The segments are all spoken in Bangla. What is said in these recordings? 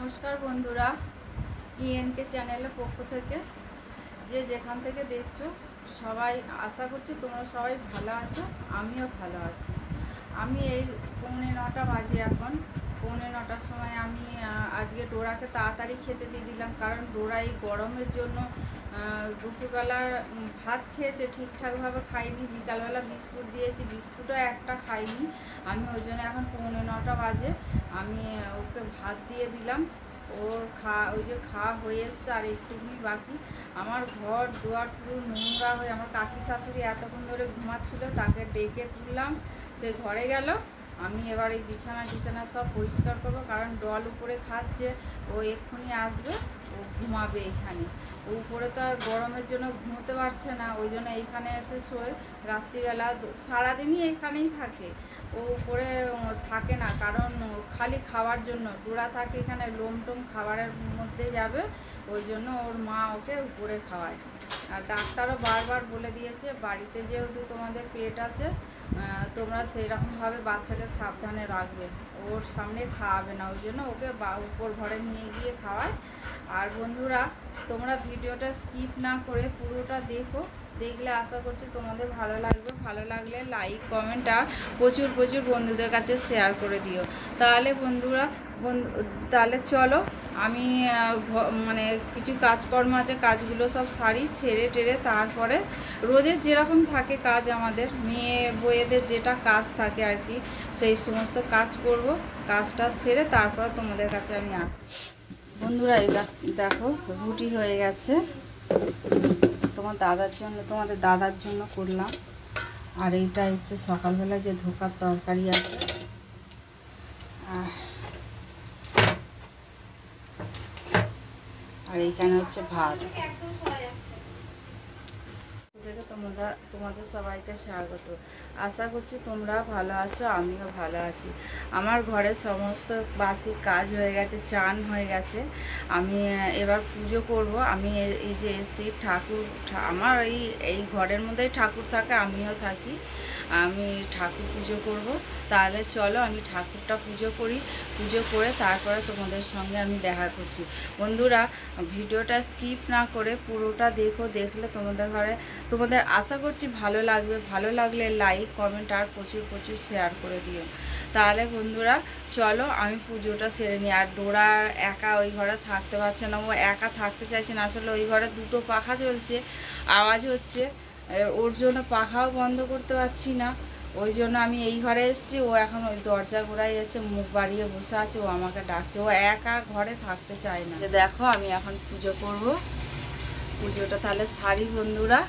নমস্কার বন্ধুরা, ইএনকে চ্যানেলের পক্ষ থেকে যে যেখান থেকে দেখছো সবাই আশা করছি তোমরা সবাই ভালো আছো। আমিও ভালো আছি। আমি এই 9:45 বাজে, এখন 9:45টার সময় আমি আজকে ডোরাকে তাড়াতাড়ি খেতে দিয়ে দিলাম, কারণ ডোরা এই গরমের জন্য দুপুরবেলার ভাত খেয়েছে, ঠিকঠাকভাবে খাইনি। বিকালবেলা বিস্কুট দিয়েছি, বিস্কুটও একটা খাইনি আমি। ওই জন্য এখন 9:45 বাজে আমি ওকে ভাত দিয়ে দিলাম। ওর ওই যে খাওয়া হয়ে এসছে, আর একটুখানি বাকি। আমার ঘর দুয়ার পুরো নোংরা হয়ে, আমার কাকি শাশুড়ি এতক্ষণ ধরে ঘুমাচ্ছিল, তাকে ডেকে তুললাম, সে ঘরে গেল। আমি এবার এই বিছানা সব পরিষ্কার করবো, কারণ ডল উপরে খাচ্ছে, ও এক্ষুনি আসবে, ও ঘুমাবে এখানে। ও উপরে তো গরমের জন্য ঘুমোতে পারছে না, ওই জন্য এইখানে এসে শোয় রাত্রিবেলা। সারাদিনই এইখানেই থাকে, ও উপরে থাকে না, কারণ খালি খাওয়ার জন্য। ডোরা থাকে এখানে, লোম টোম খাবারের মধ্যে যাবে, ওই জন্য ওর মা ওকে উপরে খাওয়ায়। আর ডাক্তারও বারবার বলে দিয়েছে, বাড়িতে যেহেতু তোমাদের পেট আছে, তোমরা সেই রকমভাবে বাচ্চাকে সাবধানে রাখবে, ওর সামনে খাওয়াবে না, ওই জন্য ওকে উপর ঘরে নিয়ে গিয়ে খাওয়ায়। আর বন্ধুরা, তোমরা ভিডিওটা স্কিপ না করে পুরোটা দেখো, দেখলে আশা করছি তোমাদের ভালো লাগবে। ভালো লাগলে লাইক কমেন্ট আর প্রচুর বন্ধুদের কাছে শেয়ার করে দিও। তাহলে বন্ধুরা, তাহলে চলো, আমি মানে কিছু কাজকর্ম আছে, কাজগুলো সব সেরে টেরে তারপরে রোজের যেরকম থাকে কাজ, আমাদের মেয়ে বউয়েদের যেটা কাজ থাকে আর কি, সেই সমস্ত কাজ করব। কাজটা সেরে তারপর তোমাদের কাছে আমি আসছি। বন্ধুরা, এই দেখো রুটি হয়ে গেছে, তোমাদের দাদার জন্য করলাম। আর এইটা হচ্ছে সকালবেলা যে ধোকার তরকারি আছে, আর এইখানে হচ্ছে ভাত। তোমাদের সবাইকে স্বাগত। আশা করছি তোমরা ভালো আছো, আমিও ভালো আছি। আমার ঘরে সমস্ত বাসি কাজ হয়ে গেছে, চান হয়ে গেছে। আমি এবার পুজো করব। আমি এই যে এসছি, আমার এই ঘরের মধ্যেই ঠাকুর থাকে, আমিও থাকি। আমি ঠাকুর পুজো করব। তাহলে চলো আমি ঠাকুরটা পুজো করি, পুজো করে তারপরে তোমাদের সঙ্গে আমি দেখা করছি। বন্ধুরা, ভিডিওটা স্কিপ না করে পুরোটা দেখো, দেখলে তোমাদের আশা করছি ভালো লাগবে। ভালো লাগলে লাইক কমেন্ট আর প্রচুর শেয়ার করে দিও। তাহলে বন্ধুরা চলো, আমি পুজোটা সেরে নিই। আর ডোরা একা ওই ঘরে থাকতে পারছে না, ও একা থাকতে চাইছে না। আসলে ওই ঘরে দুটো পাখা চলছে, আওয়াজ হচ্ছে, ওর জন্য পাখাও বন্ধ করতে পারছি না। ওই জন্য আমি এই ঘরে এসেছি, ও এখন ওই দরজা গোড়ায় এসে মুখ বাড়িয়ে বসে আছে, ও আমাকে ডাকছে, ও একা ঘরে থাকতে চায় না। দেখো আমি এখন পুজো করব, পুজোটা তাহলে সারি বন্ধুরা।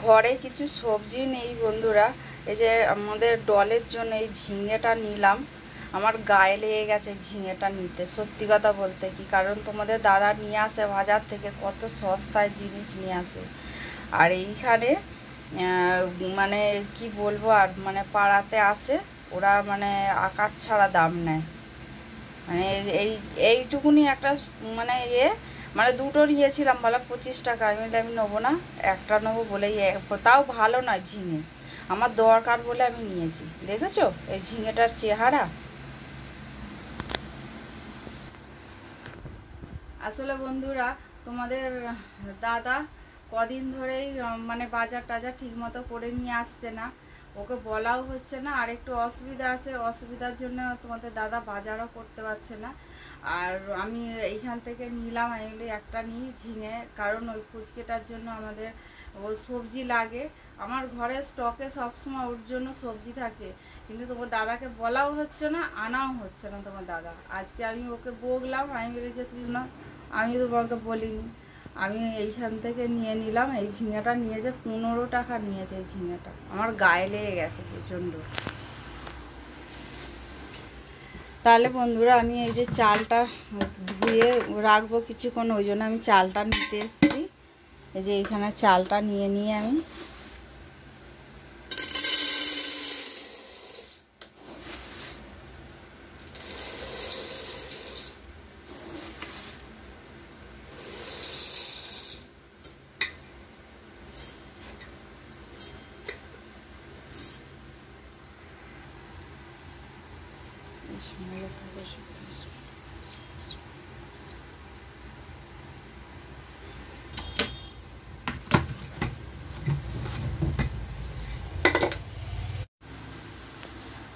ঘরে কিছু সবজি নেই বন্ধুরা, এই যে আমাদের ডলের জন্য এই ঝিঙেটা নিলাম। আমার গায়ে লেগে গেছে ঝিঙেটা নিতে, সত্যি কথা বলতে কি, কারণ তোমাদের দাদা নিয়ে আসে বাজার থেকে, কত সস্তায় জিনিস নিয়ে আসে। আর এইখানে মানে কি বলবো, আর মানে পাড়াতে আসে ওরা, মানে আকাশ ছাড়া দাম নেয়। মানে এইটুকুনি একটা মানে মানে দুটো নিয়েছিলাম, বলা 25 টাকা। আমি নেবো না, একটা নেবো বলেই, তাও ভালো না ঝিঙে, আমার দরকার বলে আমি নিয়েছি। দেখেছো এই ঝিঙেটার চেহারা। আসলে বন্ধুরা, তোমাদের দাদা কদিন ধরেই মানে বাজার টাজার ঠিক মতো করে নিয়ে আসছে না, ওকে বলাও হচ্ছে না। আর একটু অসুবিধা আছে, অসুবিধার জন্য তোমাদের দাদা বাজারও করতে পারছে না। আর আমি এইখান থেকে নিলাম, আমি একটা নিই ঝিঙে, কারণ ওই ফুচকেটার জন্য আমাদের ও সবজি লাগে। আমার ঘরে স্টকে সবসময় ওর জন্য সবজি থাকে, কিন্তু তোমার দাদাকে বলাও হচ্ছে না, আনাও হচ্ছে না তোমার দাদা। আজকে আমি ওকে বকলাম, আমি বলেছি তুই না, আমি তোমাকে বলিনি। আমি এইখান থেকে নিয়ে নিলাম, এই ঝিঙেটা নিয়েছে 15 টাকা নিয়েছে। এই ঝিঙেটা আমার গায়ে লেগে গেছে প্রচণ্ড। তাহলে বন্ধুরা, আমি এই যে চালটা ধুয়ে রাখবো কিছুক্ষণ, ওই জন্য আমি চালটা নিতে এসেছি। এই যে এইখানে চালটা নিয়ে আমি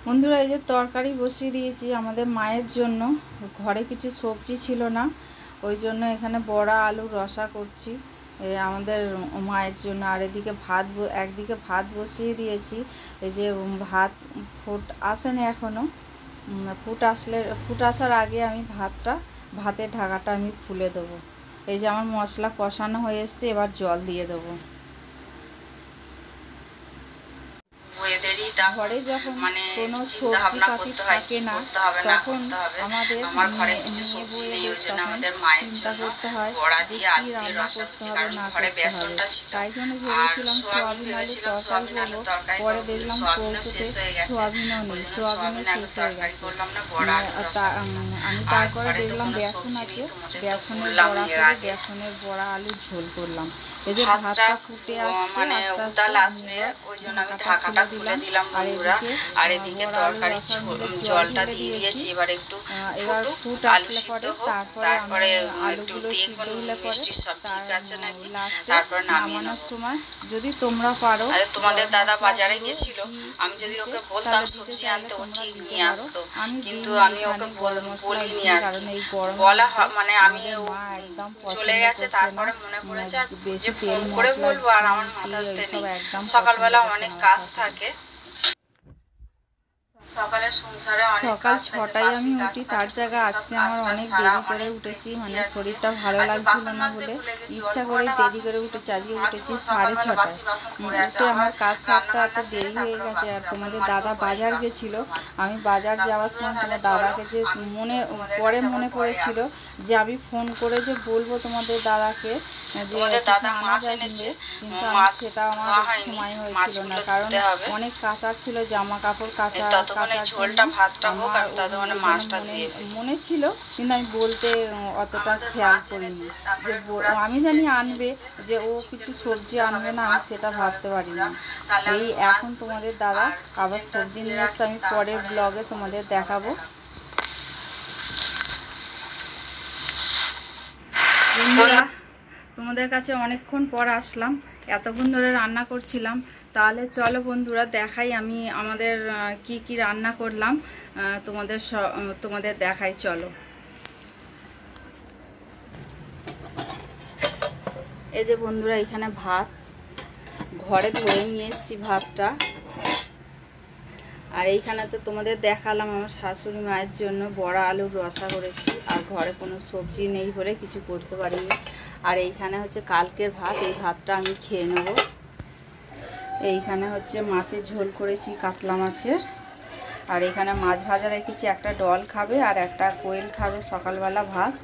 বন্ধুরা এই যে তরকারি বসিয়ে দিয়েছি আমাদের মায়ের জন্য। ঘরে কিছু সবজি ছিল না, ওই জন্য এখানে বড়া আলু রসা করছি আমাদের মায়ের জন্য। আর এদিকে একদিকে ভাত বসিয়ে দিয়েছি। এই যে ভাত ফুট আসেনি এখনও, ফুট আসার আগে আমি ভাতের ঢাকাটা আমি খুলে দেবো। এই যে আমার মশলা কষানো হয়ে এসছে, এবার জল দিয়ে দেবো। ঘরে যখন কোনো সবজি পাতি থাকে না তখন আমাদের চিন্তা করতে হয় যে কি রান্না করতে হবে না করতে হবে। তাই জন্য ভেবেছিলাম সোয়াবিন আলুর তরকারি করবো, পরে দেখলাম কৌটোতে সোয়াবিনও নেই, সোয়াবিনও শেষ হয়ে গেছে। আমি তারপরে দেখলাম বেসন আছে, বেসনের বড়া আলুর ঝোল করলাম। এই যে ভাতটা ফুটে আসছে আস্তে ঢাকাটা খুলে দিলাম বন্ধুরা। আর এদিকে তরকারি জলটা দিয়ে দিয়েছি, এবার একটু ফুট আলু সিদ্ধ হোক, তারপরে একটু দেখবেন মিষ্টি সব ঠিক আছে নাকি, তারপর নামানোর সময় যদি তোমরা পারো। তোমাদের দাদা বাজারে গেছিল, আমি যদি ওকে বলতাম সবজি আনতে ও ঠিক নিয়ে আসতো, কিন্তু আমি ওকে বলিনি আর বলা মানে আমি চলে গেছে। তারপরে মনে পড়েছে আর যে ফোন করে বলবো, আর আমার মাথাতে নেই, সকালবেলা অনেক কাজ থাকে। সকাল 6টায় আমি উঠি, তার জায়গায় আজকে আমার অনেক দেরি করে উঠেছি, মানে শরীরটা ভালো লাগছিল না বলে ইচ্ছা করে দেরি করে উঠেছি। আজকে উঠেছি 6:30টায়। উঠে আমার কাজ সারতে এত দেরি হয়ে গেছে। আর তোমাদের দাদা বাজার গেছিলো, আমি বাজার যাওয়ার সময় তোমার দাদাকে যে মনে পড়েছিল যে আমি ফোন করে যে বলবো তোমাদের দাদাকে যে মাছ এনেছে, কিন্তু সেটা আমার সময় হয়েছিল না, কারণ অনেক কাঁচার ছিল, জামা কাপড় কাঁচা মনে ছিল, কিন্তু আমি বলতে অতটা খেয়াল করিনি। আমি জানি আনবে, যে ও কিছু সবজি আনবে না আমি সেটা ভাবতে পারি না। এই এখন তোমাদের দাদা আবার সবজি নিয়ে এসছে, আমি পরের ব্লগে তোমাদের দেখাবো। তোমাদের কাছে অনেকক্ষণ পর আসলাম, এতক্ষণ ধরে রান্না করছিলাম। তাহলে চলো বন্ধুরা দেখাই আমি আমাদের কি কি রান্না করলাম, তোমাদের দেখাই চলো। এই যে বন্ধুরা এখানে ভাত ঘরে ধরে নিয়ে এসেছি ভাতটা। আর এইখানে তো তোমাদের দেখালাম আমার শাশুড়ি মায়ের জন্য বড়া আলুর রসা করেছি, আর ঘরে কোনো সবজি নেই বলে কিছু করতে পারিনি। আর এইখানে হচ্ছে কালকের ভাত, এই ভাতটা আমি খেয়ে নেব। এইখানে হচ্ছে মাছের ঝোল করেছি, কাতলা মাছের। আর এখানে মাছ ভাজা রেখেছি, একটা ডল খাবে আর একটা কোয়েল খাবে সকালবেলা ভাত।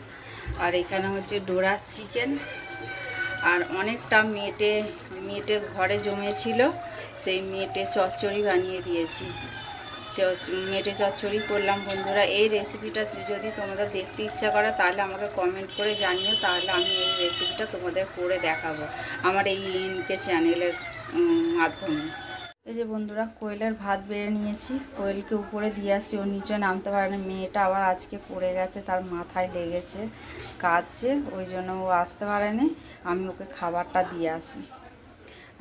আর এখানে হচ্ছে ডোরার চিকেন, আর অনেকটা মেটে ঘরে জমেছিল, সেই মেটে চচ্চড়ি বানিয়ে দিয়েছি। মেটে চচ্চড়ি করলাম বন্ধুরা। এই রেসিপিটা যদি তোমাদের দেখতে ইচ্ছা করে তাহলে আমাকে কমেন্ট করে জানিও, তাহলে আমি এই রেসিপিটা তোমাদের করে দেখাবো আমার এই এনকে চ্যানেলের মাধ্যমে। এই যে বন্ধুরা কোয়েলের ভাত বেড়ে নিয়েছি, কোয়েলকে উপরে দিয়ে আসি, ও নিচে নামতে পারে না। মেয়েটা আবার আজকে পড়ে গেছে, তার মাথায় লেগেছে, কাঁদছে, ওই জন্য ও আসতে পারেনি। আমি ওকে খাবারটা দিয়ে আসি।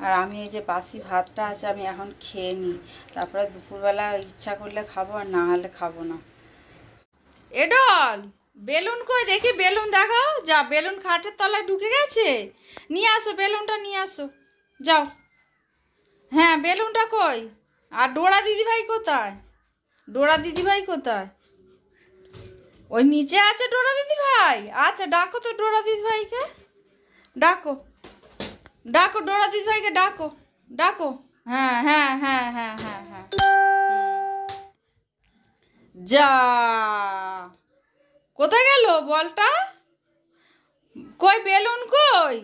আর আমি এই যে বাসি ভাতটা আছে আমি এখন খেয়ে নিই, তারপরে দুপুরবেলা ইচ্ছা করলে খাবো, আর না হলে খাবো না। এডল বেলুন কই দেখি, বেলুন দেখাও। যা, বেলুন খাটের তলায় ঢুকে গেছে, নিয়ে আসো বেলুনটা, নিয়ে আসো যাও। হ্যাঁ বেলুনটা কই? আর ডোরা দিদিভাই কোথায়? ডোরা দিদিভাই কোথায়? ওই নিচে আছে ডোরা দিদিভাই। আচ্ছা ডাকো তো ডোরা দিদিভাইকে, ডাকো ডাকো ডোরা দিদিভাইকে, ডাকো ডাকো। হ্যাঁ হ্যাঁ হ্যাঁ হ্যাঁ হ্যাঁ হ্যাঁ, যা কোথায় গেল বলটা? কই বেলুন কই?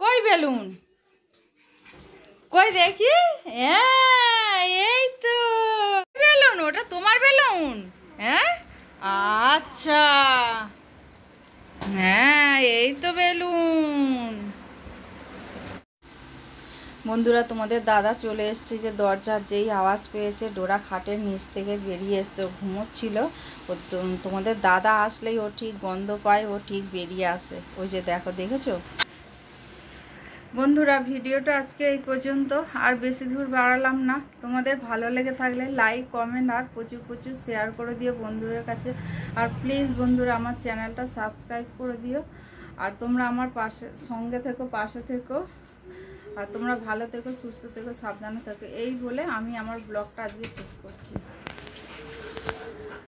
কই বেলুন কই দেখি? হ্যাঁ এই তো বেলুন, ওটা তোমার বেলুন? হ্যাঁ আচ্ছা, হ্যাঁ এই তো বেলুন। বন্ধুরা, তোমাদের দাদা চলে এসছে, যে দরজার যেই আওয়াজ পেয়েছে ডোরা খাটের নিচ থেকে বেরিয়ে এসছে। ও ঘুমোচ্ছিল। ও তোমাদের দাদা আসলেই ও ঠিক গন্ধ পায়, ও ঠিক বেরিয়ে আসে। ওই যে দেখো, দেখেছো? বন্ধুরা, ভিডিওটা আজকে এই পর্যন্ত, আর বেশি দূর বাড়ালাম না। তোমাদের ভালো লেগে থাকলে লাইক, কমেন্ট আর প্রচুর প্রচুর শেয়ার করে দিও বন্ধুদের কাছে। আর প্লিজ বন্ধুরা, আমার চ্যানেলটা সাবস্ক্রাইব করে দিও। আর তোমরা আমার সঙ্গে থেকো, পাশে থেকো। আর তোমরা ভালো থেকো, সুস্থ থেকো, সাবধানে থেকো। এই বলে আমি আমার ব্লগটা আজকে শেষ করছি।